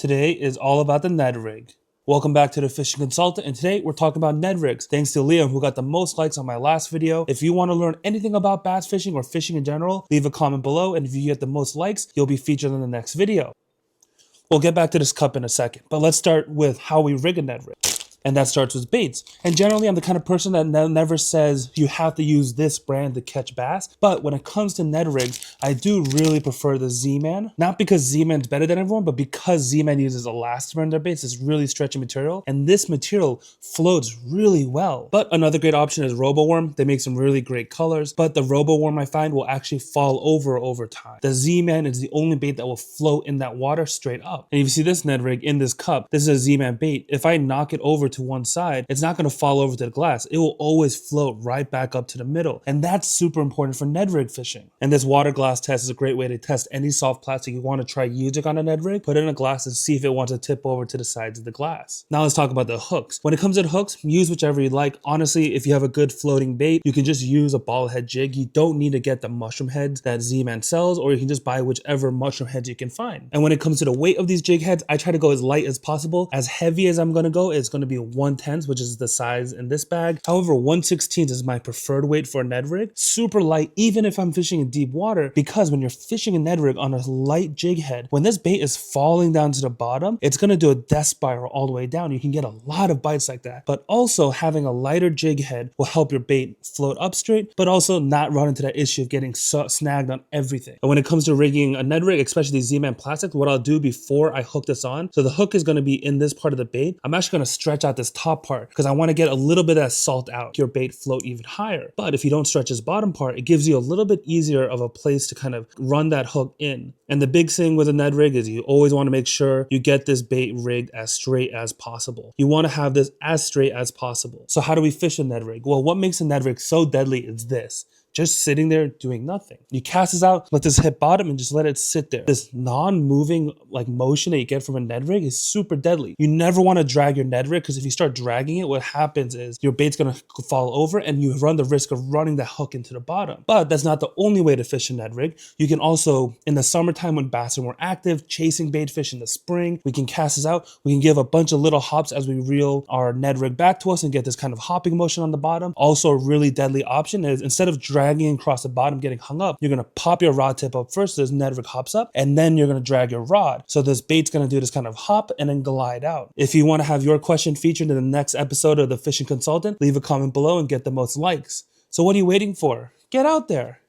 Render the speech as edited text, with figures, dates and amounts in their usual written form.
Today is all about the Ned rig. Welcome back to the Fishing Consultant, and today we're talking about Ned rigs. Thanks to Liam, who got the most likes on my last video. If you want to learn anything about bass fishing or fishing in general, leave a comment below, and if you get the most likes, you'll be featured in the next video. We'll get back to this cup in a second, but let's start with how we rig a Ned rig. And that starts with baits. And generally, I'm the kind of person that never says you have to use this brand to catch bass. But when it comes to Ned rigs, I do really prefer the Z-Man. Not because Z-Man's better than everyone, but because Z-Man uses elastomer in their baits. It's really stretchy material. And this material floats really well. But another great option is RoboWorm. They make some really great colors. But the RoboWorm, I find, will actually fall over time. The Z-Man is the only bait that will float in that water straight up. And if you see this Ned rig in this cup, this is a Z-Man bait. If I knock it over to one side, it's not going to fall over to the glass. It will always float right back up to the middle. And that's super important for Ned rig fishing. And this water glass test is a great way to test any soft plastic you want to try using on a Ned rig. Put it in a glass and see if it wants to tip over to the sides of the glass. Now let's talk about the hooks. When it comes to hooks, use whichever you like. Honestly, if you have a good floating bait, you can just use a ball head jig. You don't need to get the mushroom heads that Z-Man sells, or you can just buy whichever mushroom heads you can find. And when it comes to the weight of these jig heads, I try to go as light as possible. As heavy as I'm going to go, it's going to be 1/10, which is the size in this bag. However, 1/16 is my preferred weight for a Ned rig. Super light, even if I'm fishing in deep water, because when you're fishing a Ned rig on a light jig head, when this bait is falling down to the bottom, it's going to do a death spiral all the way down. You can get a lot of bites like that. But also having a lighter jig head will help your bait float up straight, but also not run into that issue of getting snagged on everything. And when it comes to rigging a Ned rig, especially these Z-Man plastics, what I'll do before I hook this on, so the hook is going to be in this part of the bait. I'm actually going to stretch out this top part because I want to get a little bit of that salt out, your bait float even higher. But if you don't stretch this bottom part, it gives you a little bit easier of a place to kind of run that hook in. And the big thing with a Ned rig is you always want to make sure you get this bait rigged as straight as possible. You want to have this as straight as possible. So how do we fish a Ned rig? Well, what makes a Ned rig so deadly is this. Just sitting there doing nothing. You cast this out, let this hit bottom, and just let it sit there. This non-moving like motion that you get from a Ned rig is super deadly. You never want to drag your Ned rig, because if you start dragging it, what happens is your bait's gonna fall over and you run the risk of running the hook into the bottom. But that's not the only way to fish a Ned rig. You can also, in the summertime when bass are more active, chasing bait fish in the spring, we can cast this out. We can give a bunch of little hops as we reel our Ned rig back to us and get this kind of hopping motion on the bottom. Also, a really deadly option is instead of dragging across the bottom, getting hung up, you're gonna pop your rod tip up first so this Ned rig hops up, and then you're gonna drag your rod. So this bait's gonna do this kind of hop and then glide out. If you want to have your question featured in the next episode of the Fishing Consultant, leave a comment below and get the most likes. So what are you waiting for? Get out there.